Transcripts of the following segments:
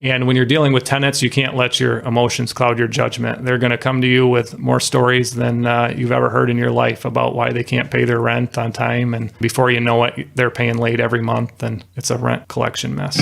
And when you're dealing with tenants, you can't let your emotions cloud your judgment. They're going to come to you with more stories than you've ever heard in your life about why they can't pay their rent on time. And before you know it, they're paying late every month, and it's a rent collection mess.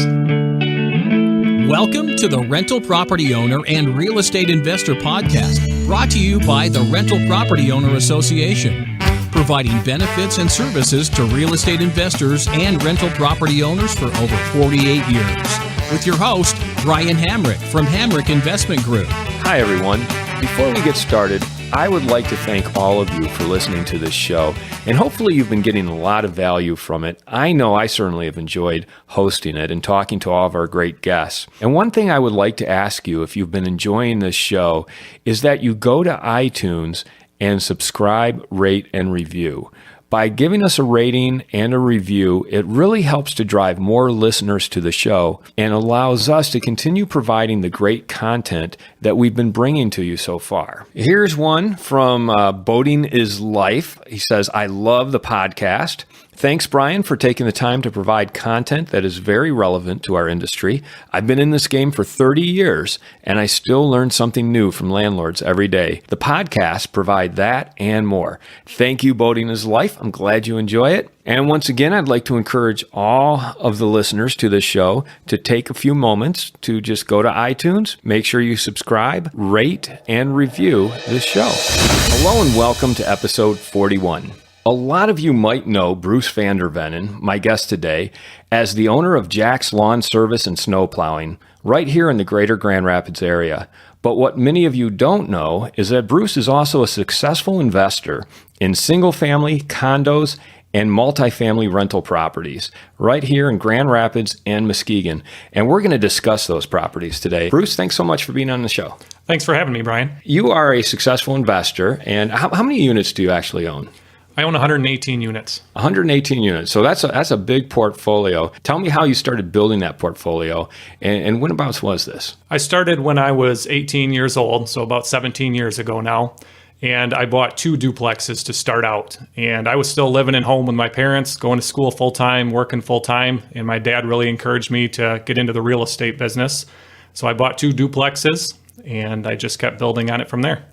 Welcome to the Rental Property Owner and Real Estate Investor Podcast, brought to you by the Rental Property Owner Association, providing benefits and services to real estate investors and rental property owners for over 48 years. With your host, Brian Hamrick from Hamrick Investment Group. Hi, everyone. Before we get started, I would like to thank all of you for listening to this show, and hopefully you've been getting a lot of value from it. I know I certainly have enjoyed hosting it and talking to all of our great guests. And one thing I would like to ask you, if you've been enjoying this show, is that you go to iTunes and subscribe, rate, and review. By giving us a rating and a review, it really helps to drive more listeners to the show and allows us to continue providing the great content that we've been bringing to you so far. Here's one from Boating is Life. He says, I love the podcast. Thanks, Brian, for taking the time to provide content that is very relevant to our industry. I've been in this game for 30 years, and I still learn something new from landlords every day. The podcasts provide that and more. Thank you, Boating is Life. I'm glad you enjoy it. And once again, I'd like to encourage all of the listeners to this show to take a few moments to just go to iTunes, make sure you subscribe, rate, and review this show. Hello and welcome to episode 41. A lot of you might know Bruce Vander Vennen, my guest today, as the owner of Jack's Lawn Service and Snow Plowing, right here in the greater Grand Rapids area. But what many of you don't know is that Bruce is also a successful investor in single-family, condos, and multifamily rental properties right here in Grand Rapids and Muskegon. And we're going to discuss those properties today. Bruce, thanks so much for being on the show. Thanks for having me, Brian. You are a successful investor, and how many units do you actually own? I own 118 units. 118 units. So that's a big portfolio. Tell me how you started building that portfolio, and when abouts was this? I started when I was 18 years old, so about 17 years ago now. And I bought 2 duplexes to start out. And I was still living at home with my parents, going to school full-time, working full-time. And my dad really encouraged me to get into the real estate business. So I bought 2 duplexes, and I just kept building on it from there.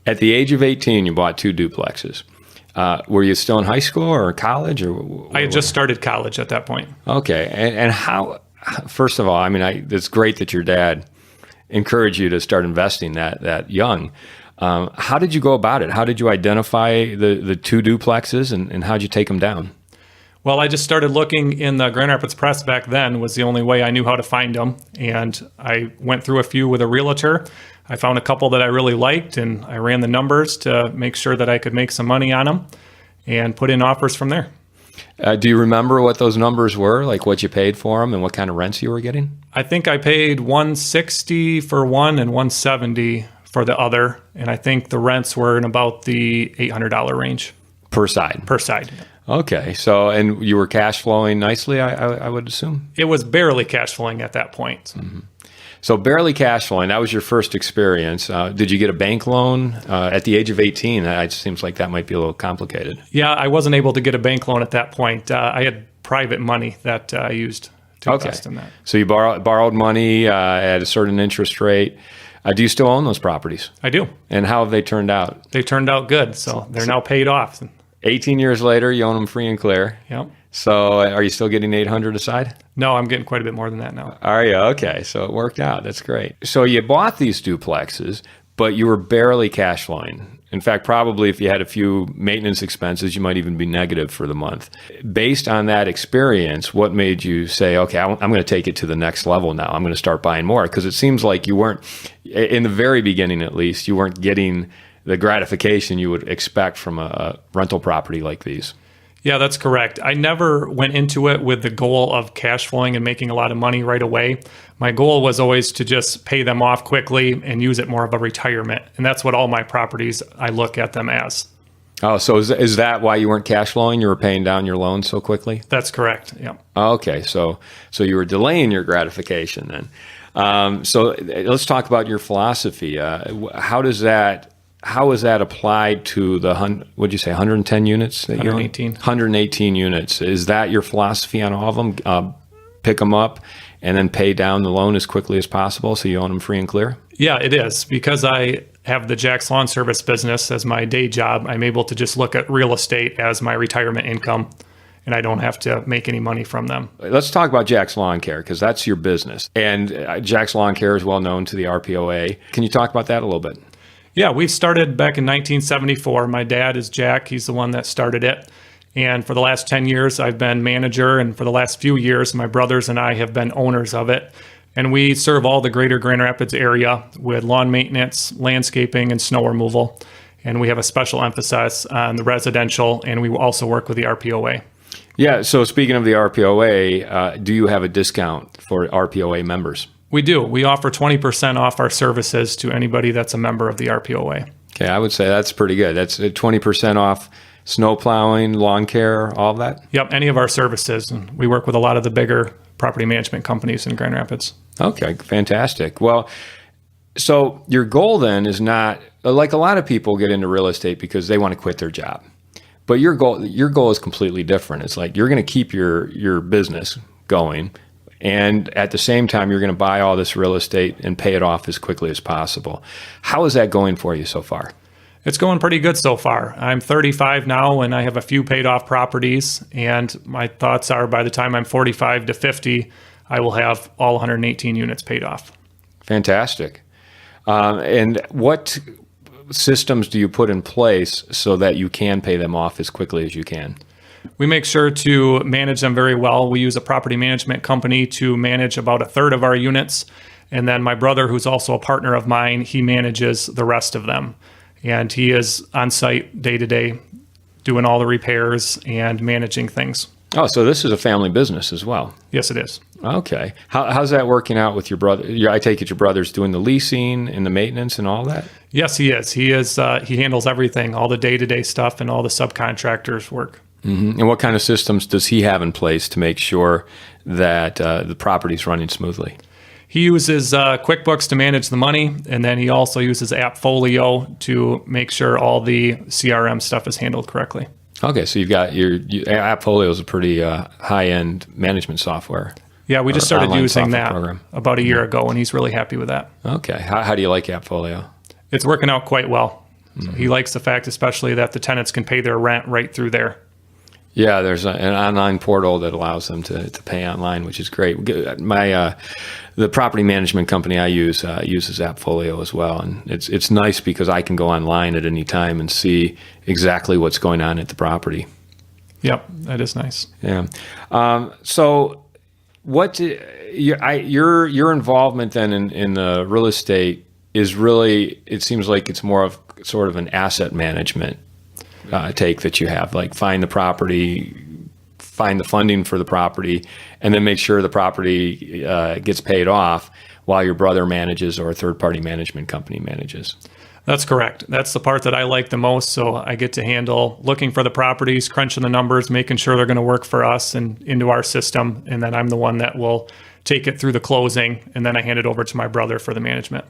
At the age of 18, you bought 2 duplexes. Were you still in high school or college? I had just started college at that point. Okay. And how, first of all, I mean, it's great that your dad encouraged you to start investing that young. How did you go about it? How did you identify the 2 duplexes, and how did you take them down? Well, I just started looking in the Grand Rapids Press back then, was the only way I knew how to find them. And I went through a few with a realtor. I found a couple that I really liked, and I ran the numbers to make sure that I could make some money on them and put in offers from there. Do you remember what those numbers were, like what you paid for them and what kind of rents you were getting? I think I paid $160 for one and $170 for the other, and I think the rents were in about the $800 range. Per side? Per side. Okay. So, and you were cash flowing nicely, I would assume? It was barely cash flowing at that point. Mm-hmm. So barely cash flowing, that was your first experience. Did you get a bank loan at the age of 18? It seems like that might be a little complicated. Yeah, I wasn't able to get a bank loan at that point. I had private money that I used to invest in that. So you borrowed money at a certain interest rate. Do you still own those properties? I do. And how have they turned out? They turned out good, so they're now paid off. 18 years later, you own them free and clear. Yep. So are you still getting $800 aside? No, I'm getting quite a bit more than that now. Are you? Okay. So it worked out. That's great. So you bought these duplexes, but you were barely cash flowing. In fact, probably if you had a few maintenance expenses, you might even be negative for the month. Based on that experience, what made you say, okay, I'm going to take it to the next level now. I'm going to start buying more? Because it seems like you weren't, in the very beginning at least, you weren't getting the gratification you would expect from a rental property like these. Yeah, that's correct. I never went into it with the goal of cash flowing and making a lot of money right away. My goal was always to just pay them off quickly and use it more of a retirement. And that's what all my properties, I look at them as. Oh, so is that why you weren't cash flowing? You were paying down your loan so quickly? That's correct, yeah. Okay, so you were delaying your gratification then. So let's talk about your philosophy. How is that applied to the, what'd you say, 110 units? That 118. 118 units. Is that your philosophy on all of them? Pick them up and then pay down the loan as quickly as possible so you own them free and clear? Yeah, it is. Because I have the Jack's Lawn Service business as my day job, I'm able to just look at real estate as my retirement income, and I don't have to make any money from them. Let's talk about Jack's Lawn Care, because that's your business. And Jack's Lawn Care is well known to the RPOA. Can you talk about that a little bit? Yeah, we started back in 1974. My dad is Jack. He's the one that started it. And for the last 10 years, I've been manager. And for the last few years, my brothers and I have been owners of it. And we serve all the greater Grand Rapids area with lawn maintenance, landscaping, and snow removal. And we have a special emphasis on the residential, and we also work with the RPOA. Yeah, so speaking of the RPOA, do you have a discount for RPOA members? We do. We offer 20% off our services to anybody that's a member of the RPOA. Okay, I would say that's pretty good. That's 20% off snow plowing, lawn care, all of that? Yep, any of our services. And we work with a lot of the bigger property management companies in Grand Rapids. Okay, fantastic. Well, so your goal then is not, like a lot of people get into real estate because they want to quit their job. But your goal is completely different. It's like you're going to keep your business going, and at the same time, you're going to buy all this real estate and pay it off as quickly as possible. How is that going for you so far? It's going pretty good so far. I'm 35 now, and I have a few paid off properties. And my thoughts are by the time I'm 45 to 50, I will have all 118 units paid off. Fantastic. And what systems do you put in place so that you can pay them off as quickly as you can? We make sure to manage them very well. We use a property management company to manage about a third of our units. And then my brother, who's also a partner of mine, he manages the rest of them. And he is on site day to day doing all the repairs and managing things. Oh, so this is a family business as well. Yes, it is. Okay. How's that working out with your brother? I take it your brother's doing the leasing and the maintenance and all that? Yes, he is. He handles everything, all the day-to-day stuff and all the subcontractors work. Mm-hmm. And what kind of systems does he have in place to make sure that the property's running smoothly? He uses QuickBooks to manage the money, and then he also uses AppFolio to make sure all the CRM stuff is handled correctly. Okay, so you've got AppFolio is a pretty high-end management software. Yeah, we just started using that program. About a year ago, and he's really happy with that. Okay, how do you like AppFolio? It's working out quite well. Mm-hmm. He likes the fact especially that the tenants can pay their rent right through there. Yeah, there's an online portal that allows them to pay online, which is great. The property management company I use uses AppFolio as well, and it's nice because I can go online at any time and see exactly what's going on at the property. Yep, that is nice. Yeah. So, what your involvement then in the real estate is really? It seems like it's more of sort of an asset management take that you have, like find the property, find the funding for the property, and then make sure the property gets paid off while your brother manages or a third-party management company manages. That's correct. That's the part that I like the most. So I get to handle looking for the properties, crunching the numbers, making sure they're going to work for us and into our system. And then I'm the one that will take it through the closing, and then I hand it over to my brother for the management.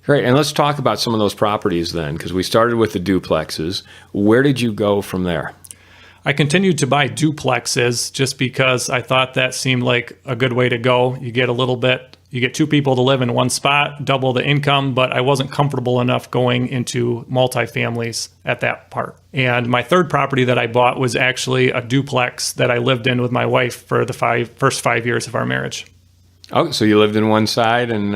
Great. And let's talk about some of those properties then, because we started with the duplexes. Where did you go from there? I continued to buy duplexes just because I thought that seemed like a good way to go. You get two people to live in one spot, double the income, but I wasn't comfortable enough going into multifamilies at that part. And my third property that I bought was actually a duplex that I lived in with my wife for the first 5 years of our marriage. Oh, so you lived in one side and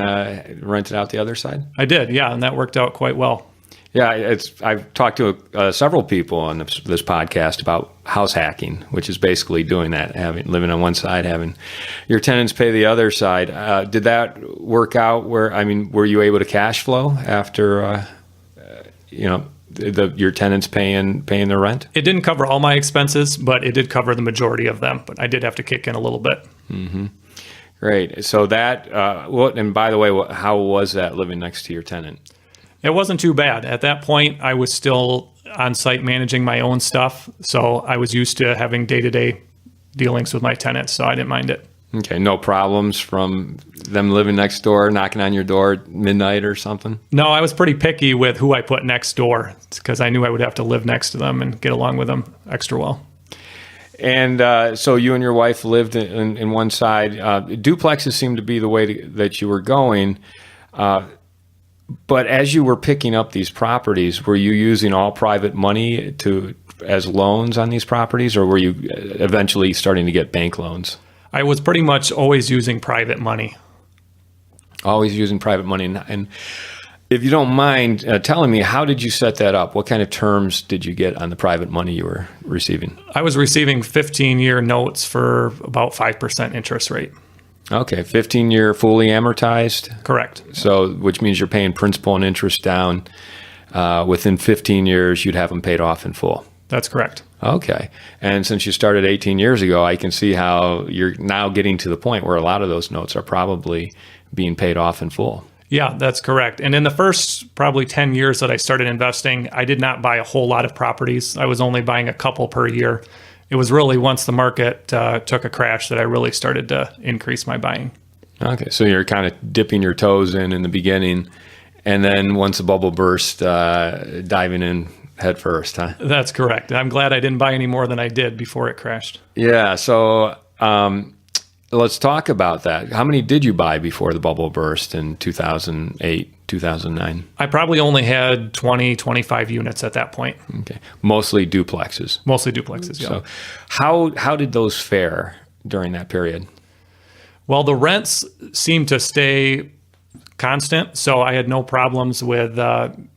rented out the other side? I did, yeah, and that worked out quite well. Yeah, I've talked to several people on this podcast about house hacking, which is basically doing that, living on one side, having your tenants pay the other side. Did that work out? Were you able to cash flow after your tenants paying their rent? It didn't cover all my expenses, but it did cover the majority of them. But I did have to kick in a little bit. Mm-hmm. Great. So that, and by the way, how was that living next to your tenant? It wasn't too bad. At that point, I was still on site managing my own stuff. So I was used to having day-to-day dealings with my tenants, so I didn't mind it. Okay. No problems from them living next door, knocking on your door at midnight or something? No, I was pretty picky with who I put next door because I knew I would have to live next to them and get along with them extra well. And so you and your wife lived in one side. Duplexes seemed to be the way that you were going. But as you were picking up these properties, were you using all private money as loans on these properties, or were you eventually starting to get bank loans? I was pretty much always using private money. Always using private money. And if you don't mind telling me, how did you set that up? What kind of terms did you get on the private money you were receiving? I was receiving 15-year notes for about 5% interest rate. Okay, 15-year fully amortized? Correct. So, which means you're paying principal and interest down. Within 15 years, you'd have them paid off in full. That's correct. Okay. And since you started 18 years ago, I can see how you're now getting to the point where a lot of those notes are probably being paid off in full. Yeah, that's correct. And in the first probably 10 years that I started investing, I did not buy a whole lot of properties. I was only buying a couple per year. It was really once the market took a crash that I really started to increase my buying. Okay, so you're kind of dipping your toes in the beginning, and then once the bubble burst, diving in head first, huh? That's correct. I'm glad I didn't buy any more than I did before it crashed. Yeah, so let's talk about that. How many did you buy before the bubble burst in 2008, 2009? I probably only had 20, 25 units at that point. Okay, mostly duplexes. Mostly duplexes, yeah. So how did those fare during that period? Well, the rents seemed to stay constant, so I had no problems with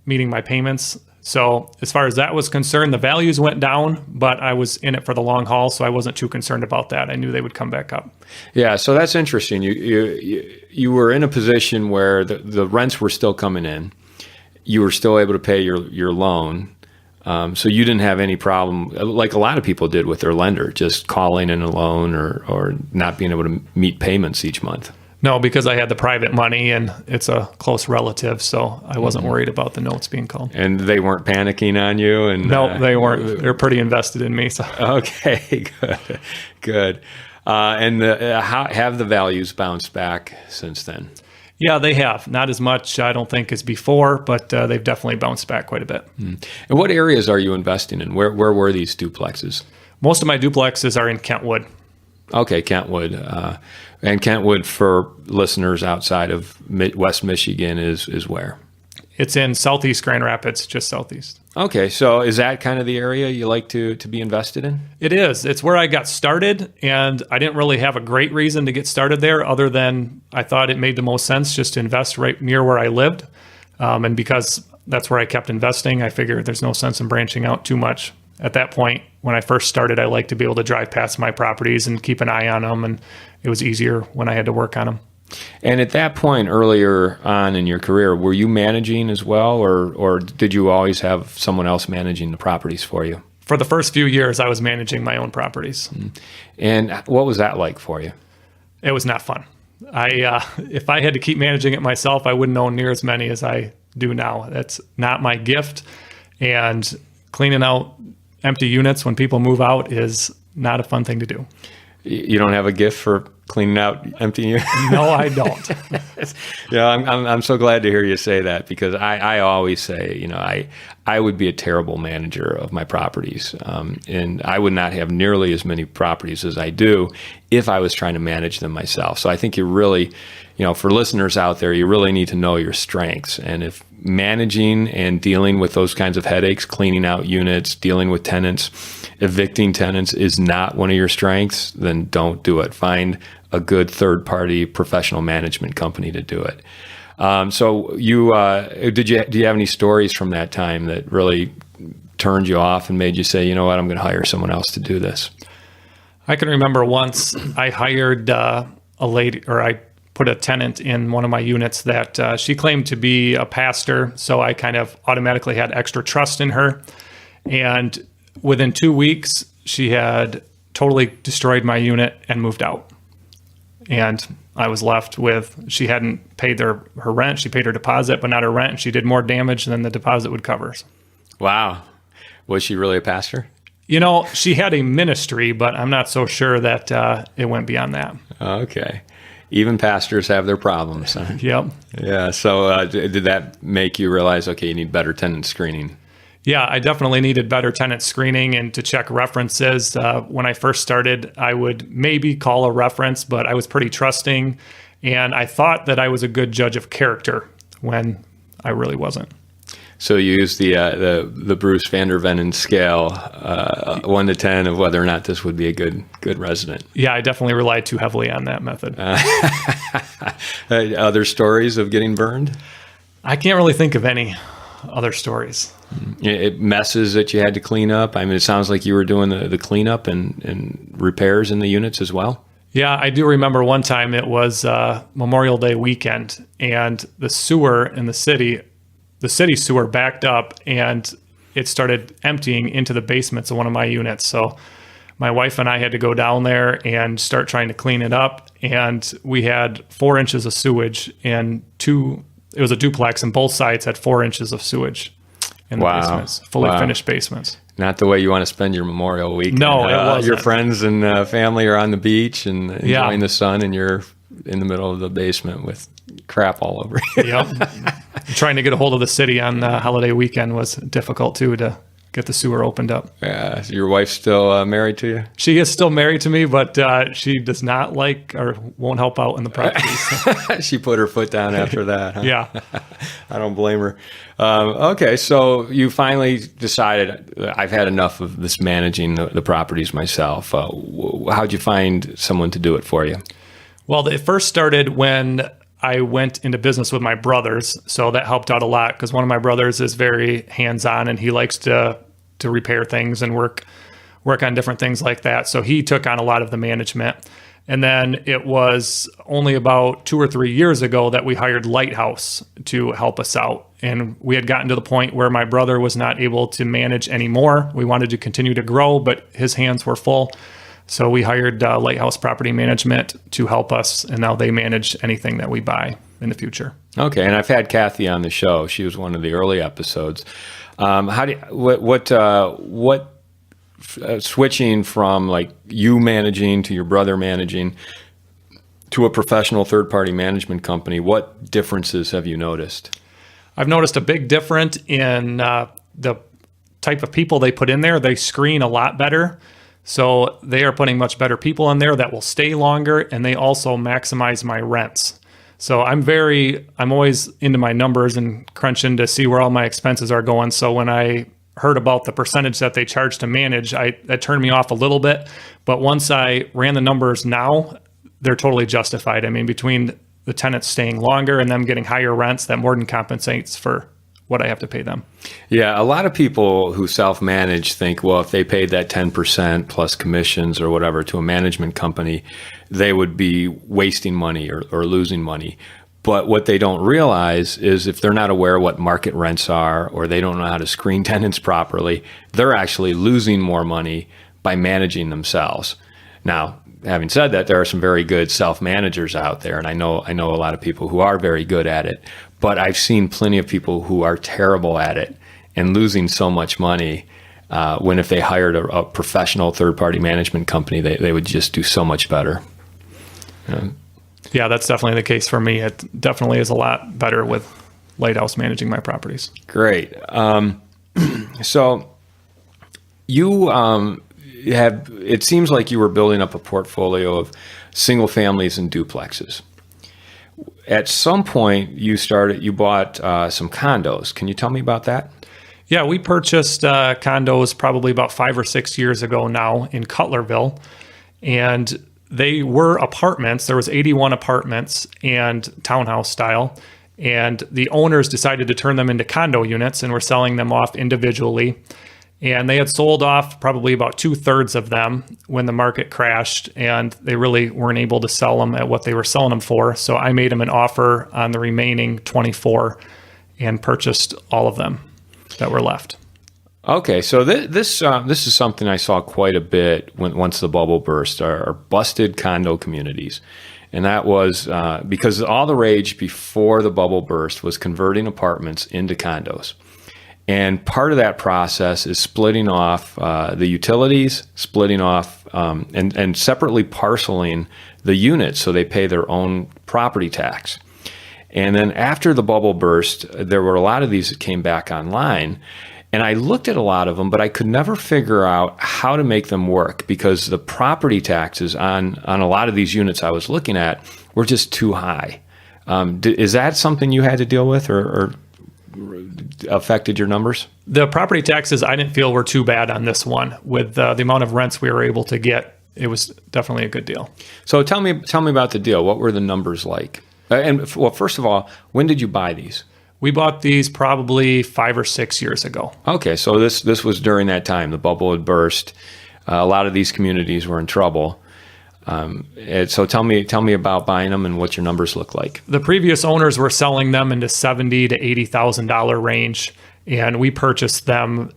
meeting my payments. So as far as that was concerned, the values went down, but I was in it for the long haul, so I wasn't too concerned about that. I knew they would come back up. Yeah, so that's interesting. You were in a position where the rents were still coming in. You were still able to pay your loan. So you didn't have any problem, like a lot of people did with their lender, just calling in a loan or not being able to meet payments each month. No, because I had the private money and it's a close relative, so I wasn't worried about the notes being called. And they weren't panicking on you? And no, they weren't. They're pretty invested in me. So. Okay, good. And how have the values bounced back since then? Yeah, they have. Not as much, I don't think, as before, but they've definitely bounced back quite a bit. And what areas are you investing in? Where were these duplexes? Most of my duplexes are in Kentwood. Okay, Kentwood. And Kentwood, for listeners outside of West Michigan, is where? It's in southeast Grand Rapids, just southeast. Okay, so is that kind of the area you like to be invested in? It is. It's where I got started, and I didn't really have a great reason to get started there other than I thought it made the most sense just to invest right near where I lived. And because that's where I kept investing, I figured there's no sense in branching out too much. At that point, when I first started, I liked to be able to drive past my properties and keep an eye on them, and it was easier when I had to work on them. And at that point, earlier on in your career, were you managing as well, or did you always have someone else managing the properties for you? For the first few years, I was managing my own properties. And what was that like for you? It was not fun. If I had to keep managing it myself, I wouldn't own near as many as I do now. That's not my gift. And cleaning out empty units when people move out is not a fun thing to do. You don't have a gift for cleaning out empty units? No, I don't. Yeah, I'm so glad to hear you say that, because I always say, I would be a terrible manager of my properties, and I would not have nearly as many properties as I do if I was trying to manage them myself. So I think you really, for listeners out there, you really need to know your strengths. And if managing and dealing with those kinds of headaches, cleaning out units, dealing with tenants, evicting tenants is not one of your strengths, then don't do it. Find a good third-party professional management company to do it. So you do you have any stories from that time that really turned you off and made you say, you know what, I'm going to hire someone else to do this? I can remember once I hired a lady, or I put a tenant in one of my units that she claimed to be a pastor, so I kind of automatically had extra trust in her. And within 2 weeks, she had totally destroyed my unit and moved out. And I was left with, she hadn't paid her rent. She paid her deposit, but not her rent. And she did more damage than the deposit would cover. Wow. Was she really a pastor? She had a ministry, but I'm not so sure that it went beyond that. Okay. Even pastors have their problems. Huh? Yep. Yeah. So did that make you realize, okay, you need better tenant screening? Yeah, I definitely needed better tenant screening and to check references. When I first started, I would maybe call a reference, but I was pretty trusting, and I thought that I was a good judge of character when I really wasn't. So you use the Bruce Vander Vennen scale, 1 to 10, of whether or not this would be a good resident. Yeah, I definitely relied too heavily on that method. Other stories of getting burned? I can't really think of any other stories. Messes that you had to clean up? I mean, it sounds like you were doing the cleanup and repairs in the units as well. Yeah, I do remember one time it was Memorial Day weekend, and the sewer in the city sewer backed up, and it started emptying into the basements of one of my units. So my wife and I had to go down there and start trying to clean it up, and we had 4 inches of sewage, and it was a duplex, and both sides had 4 inches of sewage in the basements, fully finished basements. Not the way you want to spend your Memorial weekend. No, it wasn't. Your friends and family are on the beach and enjoying the sun, and you're in the middle of the basement with crap all over you. Yep. Trying to get a hold of the city on the holiday weekend was difficult too, to get the sewer opened up. Yeah. Is your wife still married to you? She is still married to me, but she does not like or won't help out in the properties. She put her foot down after that. Huh? Yeah. I don't blame her. Okay, so you finally decided, I've had enough of this managing the properties myself. How'd you find someone to do it for you? Well, it first started when I went into business with my brothers, so that helped out a lot because one of my brothers is very hands-on and he likes to repair things and work on different things like that. So he took on a lot of the management. And then it was only about 2 or 3 years ago that we hired Lighthouse to help us out. And we had gotten to the point where my brother was not able to manage anymore. We wanted to continue to grow, but his hands were full. So we hired Lighthouse Property Management to help us, and now they manage anything that we buy in the future. Okay, and I've had Kathy on the show. She was one of the early episodes. Switching from like you managing to your brother managing to a professional third-party management company, what differences have you noticed? I've noticed a big difference in the type of people they put in there. They screen a lot better. So they are putting much better people in there that will stay longer, and they also maximize my rents. So I'm always into my numbers and crunching to see where all my expenses are going. So when I heard about the percentage that they charge to manage, that turned me off a little bit. But once I ran the numbers now, they're totally justified. I mean, between the tenants staying longer and them getting higher rents, that more than compensates for what I have to pay them. Yeah, a lot of people who self-manage think, well, if they paid that 10% plus commissions or whatever to a management company, they would be wasting money or losing money. But what they don't realize is if they're not aware what market rents are, or they don't know how to screen tenants properly, they're actually losing more money by managing themselves. Now, having said that, there are some very good self-managers out there, and I know a lot of people who are very good at it, but I've seen plenty of people who are terrible at it and losing so much money when if they hired a professional third-party management company, they would just do so much better. Yeah, that's definitely the case for me. It definitely is a lot better with Lighthouse managing my properties. Great. So you it seems like you were building up a portfolio of single families and duplexes. At some point, you bought some condos. Can you tell me about that? Yeah, we purchased condos probably about 5 or 6 years ago now in Cutlerville, and they were apartments. There was 81 apartments and townhouse style, and the owners decided to turn them into condo units and were selling them off individually. And they had sold off probably about 2/3 of them when the market crashed, and they really weren't able to sell them at what they were selling them for. So I made them an offer on the remaining 24 and purchased all of them that were left. Okay, so this is something I saw quite a bit once the bubble burst, are busted condo communities. And that was because all the rage before the bubble burst was converting apartments into condos. And part of that process is splitting off the utilities, splitting off and separately parceling the units so they pay their own property tax. And then after the bubble burst, there were a lot of these that came back online. And I looked at a lot of them, but I could never figure out how to make them work because the property taxes on a lot of these units I was looking at were just too high. Is that something you had to deal with or affected your numbers? The property taxes I didn't feel were too bad on this one. With the amount of rents we were able to get, it was definitely a good deal. So tell me about the deal. What were the numbers like? Well, first of all, when did you buy these? We bought these probably 5 or 6 years ago. Okay, so this was during that time. The bubble had burst. A lot of these communities were in trouble. So tell me about buying them and what your numbers look like. The previous owners were selling them in the $70,000 to $80,000 range, and we purchased them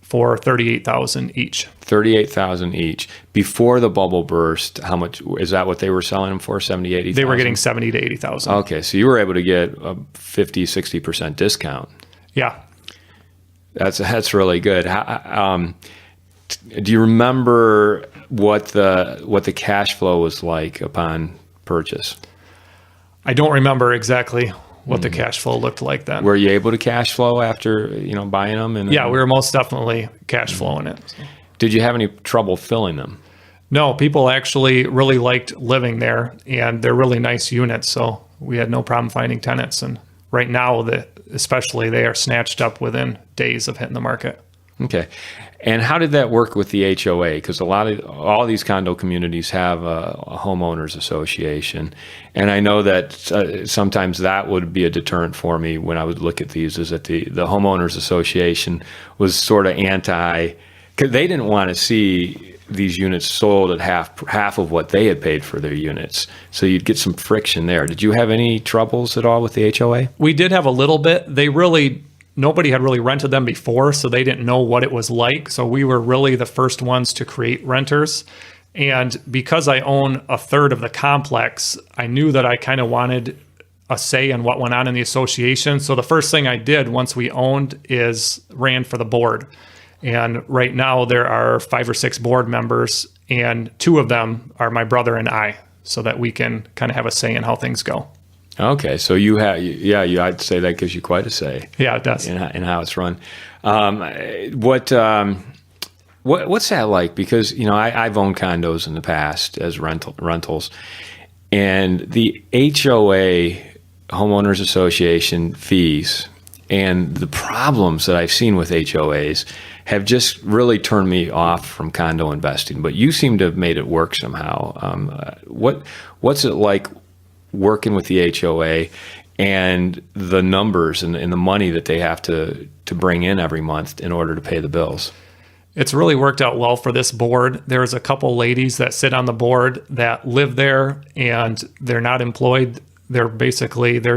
for $38,000 each. $38,000 each. Before the bubble burst, how much is that? What they were selling them for? $70,000 to $80,000. They were getting $70,000 to $80,000. Okay, so you were able to get a 50-60% discount. Yeah, that's really good. Do you remember what the cash flow was like upon purchase? I don't remember exactly what the cash flow looked like then. Were you able to cash flow after buying them? And yeah, we were most definitely cash flowing it. So. Did you have any trouble filling them? No, people actually really liked living there, and they're really nice units, so we had no problem finding tenants. And right now, especially, they are snatched up within days of hitting the market. Okay. And how did that work with the HOA? Because all these condo communities have a homeowners association. And I know that sometimes that would be a deterrent for me when I would look at these, is that the homeowners association was sort of anti, because they didn't want to see these units sold at half of what they had paid for their units. So you'd get some friction there. Did you have any troubles at all with the HOA? We did have a little bit. Nobody had really rented them before, so they didn't know what it was like. So we were really the first ones to create renters. And because I own a third of the complex, I knew that I kind of wanted a say in what went on in the association. So the first thing I did once we owned is ran for the board. And right now there are 5 or 6 board members, and 2 of them are my brother and I, so that we can kind of have a say in how things go. Okay, so I'd say that gives you quite a say. Yeah, it does. In how it's run. What's that like? Because I've owned condos in the past as rentals, and the HOA, homeowners association fees, and the problems that I've seen with HOAs have just really turned me off from condo investing. But you seem to have made it work somehow. What's it like working with the HOA and the numbers and the money that they have to bring in every month in order to pay the bills? It's really worked out well for this board. There's a couple ladies that sit on the board that live there, and they're not employed. Their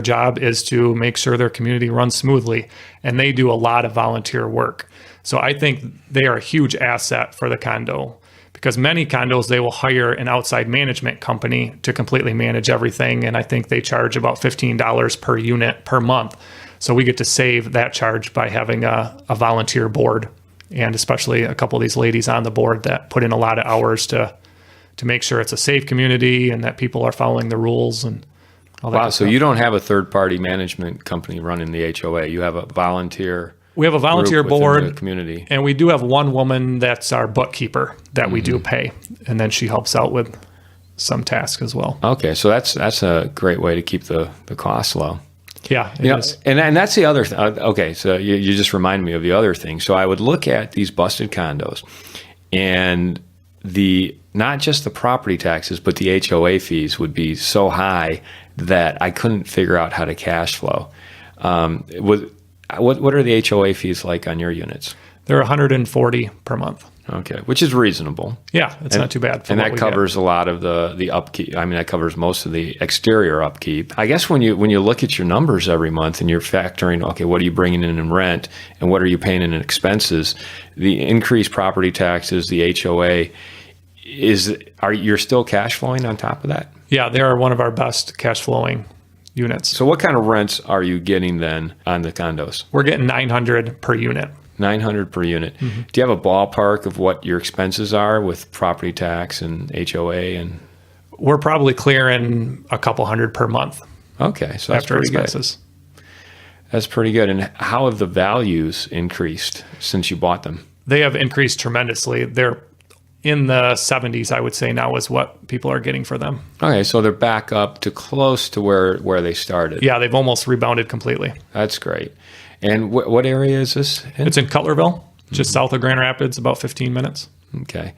job is to make sure their community runs smoothly, and they do a lot of volunteer work. So I think they are a huge asset for the condo, because many condos, they will hire an outside management company to completely manage everything. And I think they charge about $15 per unit per month. So we get to save that charge by having a volunteer board, and especially a couple of these ladies on the board that put in a lot of hours to make sure it's a safe community and that people are following the rules and all that. Wow, so you don't have a third-party management company running the HOA. You have a volunteer. We have a volunteer board, the community, and we do have one woman that's our bookkeeper that we do pay, and then she helps out with some tasks as well. Okay, so that's a great way to keep the costs low. Yeah, it is. And that's the other thing. Okay, so you just reminded me of the other thing. So I would look at these busted condos, and not just the property taxes, but the HOA fees would be so high that I couldn't figure out how to cash flow. What are the HOA fees like on your units? They're $140 per month. Okay, which is reasonable. Yeah, it's not too bad. And that covers a lot of the upkeep. I mean, that covers most of the exterior upkeep. I guess when you look at your numbers every month and you're factoring, okay, what are you bringing in rent and what are you paying in expenses, the increased property taxes, the HOA, you're still cash flowing on top of that? Yeah, they are one of our best cash flowing units. So what kind of rents are you getting then on the condos? We're getting $900 per unit. $900 per unit. Mm-hmm. Do you have a ballpark of what your expenses are with property tax and HOA? And we're probably clearing a couple hundred per month. Okay, so that's after pretty expenses. Good. That's pretty good. And how have the values increased since you bought them? They have increased tremendously. They're in the 70s, I would say, now is what people are getting for them. Okay, so they're back up to close to where they started. Yeah, they've almost rebounded completely. That's great. And what area is this in? It's in Cutlerville, just south of Grand Rapids, about 15 minutes. Okay.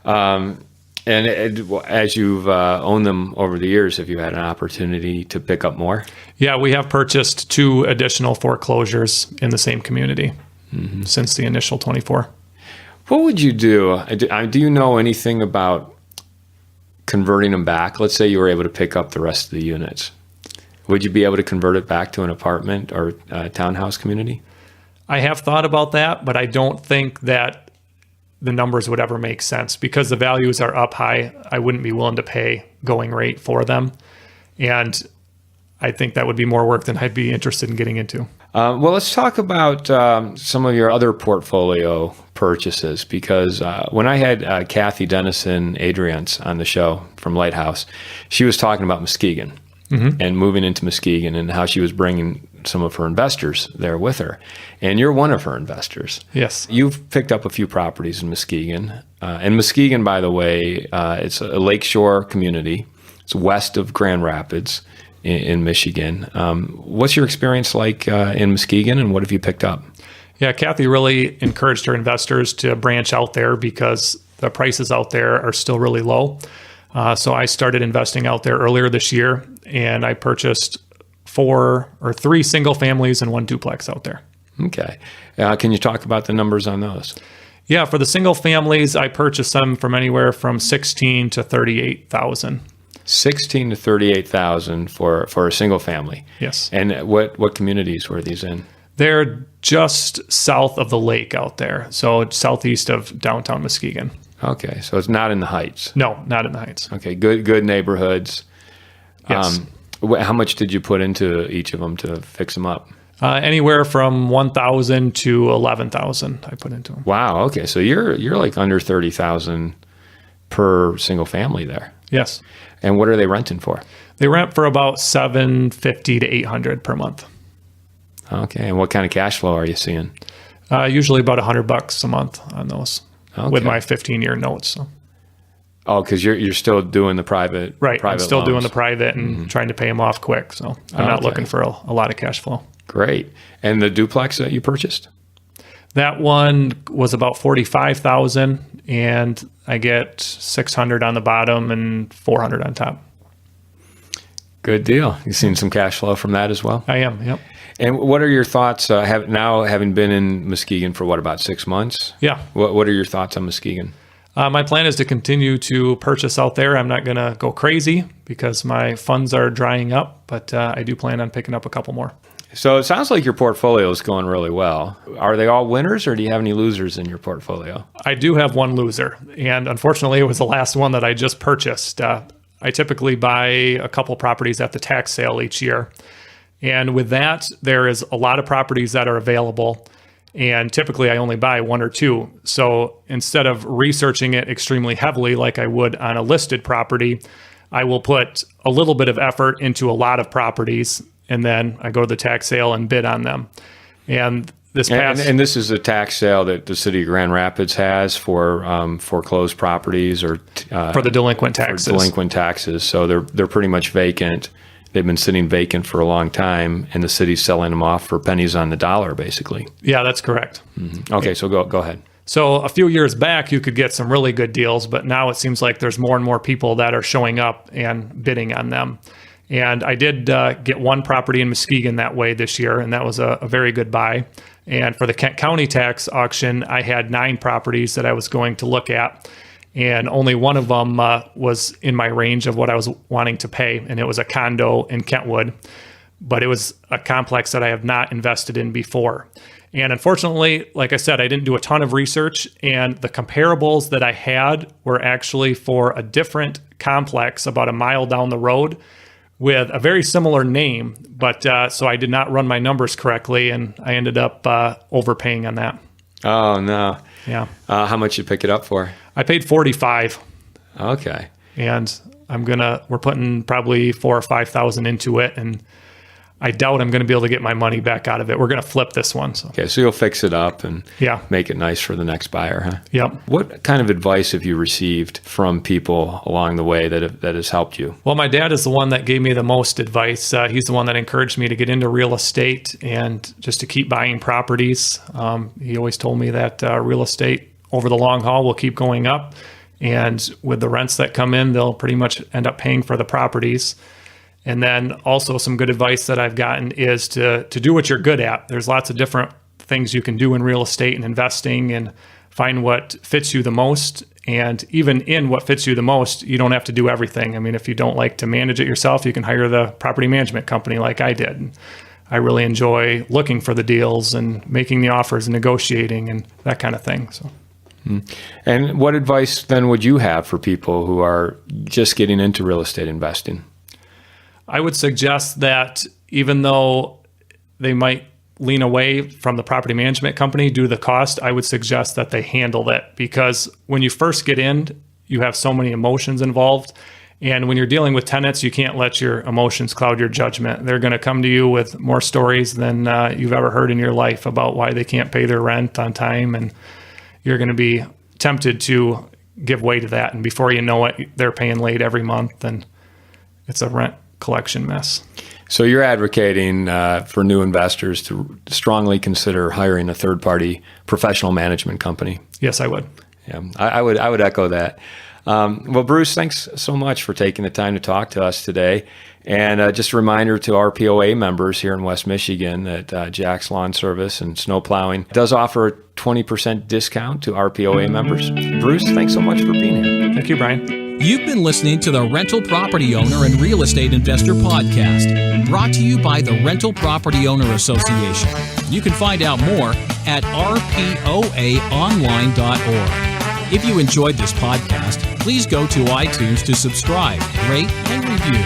And as you've owned them over the years, have you had an opportunity to pick up more? Yeah, we have purchased 2 additional foreclosures in the same community since the initial 24. What would you do? Do you know anything about converting them back? Let's say you were able to pick up the rest of the units. Would you be able to convert it back to an apartment or townhouse community? I have thought about that, but I don't think that the numbers would ever make sense because the values are up high. I wouldn't be willing to pay going rate for them. And I think that would be more work than I'd be interested in getting into. Well, let's talk about some of your other portfolio purchases, because when I had Kathy Dennison Adriance on the show from Lighthouse, she was talking about Muskegon and moving into Muskegon and how she was bringing some of her investors there with her. And you're one of her investors. Yes. You've picked up a few properties in Muskegon. And Muskegon, by the way, it's a lakeshore community. It's west of Grand Rapids in Michigan. What's your experience like in Muskegon, and what have you picked up? Yeah, Kathy really encouraged her investors to branch out there because the prices out there are still really low. So I started investing out there earlier this year, and I purchased 3 single families and 1 duplex out there. Okay. Can you talk about the numbers on those? Yeah, for the single families, I purchased them from anywhere from $16,000 to $38,000. $16,000 to $38,000 for a single family. Yes. And what communities were these in? They're just south of the lake out there, so it's southeast of downtown Muskegon. Okay, so it's not in the Heights. No, not in the Heights. Okay, good neighborhoods. Yes. How much did you put into each of them to fix them up? Anywhere from $1,000 to $11,000 I put into them. Wow. Okay, so you're like under $30,000 per single family there. Yes. And what are they renting for? They rent for about $750 to $800 per month. Okay, and what kind of cash flow are you seeing? Usually about $100 a month on those with my 15-year notes. So. Oh, because you're still doing the private Right. private I'm still loans. doing the private and trying to pay them off quick. So I'm not looking for a lot of cash flow. Great. And the duplex that you purchased? That one was about $45,000, and I get $600 on the bottom and $400 on top. Good deal. You seen some cash flow from that as well? I am, yep. And what are your thoughts having been in Muskegon for about 6 months? Yeah. What are your thoughts on Muskegon? My plan is to continue to purchase out there. I'm not going to go crazy because my funds are drying up, but I do plan on picking up a couple more. So it sounds like your portfolio is going really well. Are they all winners, or do you have any losers in your portfolio? I do have one loser, and unfortunately, it was the last one that I just purchased. I typically buy a couple properties at the tax sale each year. And with that, there is a lot of properties that are available. And typically I only buy 1 or 2. So instead of researching it extremely heavily like I would on a listed property, I will put a little bit of effort into a lot of properties. And then I go to the tax sale and bid on them. And this past... And this is a tax sale that the city of Grand Rapids has for foreclosed properties or... for the delinquent taxes. For delinquent taxes. So they're pretty much vacant. They've been sitting vacant for a long time, and the city's selling them off for pennies on the dollar, basically. Yeah, that's correct. Mm-hmm. Okay, so go ahead. So a few years back, you could get some really good deals, but now it seems like there's more and more people that are showing up and bidding on them. And I did get one property in Muskegon that way this year, and that was a very good buy. And for the Kent County tax auction, I had 9 properties that I was going to look at. And only one of them was in my range of what I was wanting to pay. And it was a condo in Kentwood, but it was a complex that I have not invested in before. And unfortunately, like I said, I didn't do a ton of research, and the comparables that I had were actually for a different complex about a mile down the road with a very similar name. But so I did not run my numbers correctly, and I ended up overpaying on that. Oh, no. Yeah. How much you pick it up for? I paid $45,000. Okay. And we're putting probably $4,000 or $5,000 into it. And I doubt I'm going to be able to get my money back out of it. We're going to flip this one. So. Okay, so you'll fix it up and Yeah. make it nice for the next buyer, huh? Yep. What kind of advice have you received from people along the way that has helped you? Well, my dad is the one that gave me the most advice. He's the one that encouraged me to get into real estate and just to keep buying properties. He always told me that real estate over the long haul will keep going up. And with the rents that come in, they'll pretty much end up paying for the properties. And then also some good advice that I've gotten is to do what you're good at. There's lots of different things you can do in real estate and investing, and find what fits you the most. And even in what fits you the most, you don't have to do everything. I mean, if you don't like to manage it yourself, you can hire the property management company like I did. And I really enjoy looking for the deals and making the offers and negotiating and that kind of thing. So. And what advice then would you have for people who are just getting into real estate investing? I would suggest that even though they might lean away from the property management company due to the cost, I would suggest that they handle that, because when you first get in, you have so many emotions involved. And when you're dealing with tenants, you can't let your emotions cloud your judgment. They're going to come to you with more stories than you've ever heard in your life about why they can't pay their rent on time. And you're going to be tempted to give way to that. And before you know it, they're paying late every month, and it's a rent collection mess. So you're advocating for new investors to strongly consider hiring a third-party professional management company. Yes, I would. Yeah, I would echo that. Well, Bruce, thanks so much for taking the time to talk to us today. And just a reminder to our POA members here in West Michigan that Jack's Lawn Service and Snow Plowing does offer a 20% discount to our POA members. Bruce, thanks so much for being here. Thank you, Brian. You've been listening to the Rental Property Owner and Real Estate Investor Podcast, brought to you by the Rental Property Owner Association. You can find out more at rpoaonline.org. If you enjoyed this podcast, please go to iTunes to subscribe, rate, and review.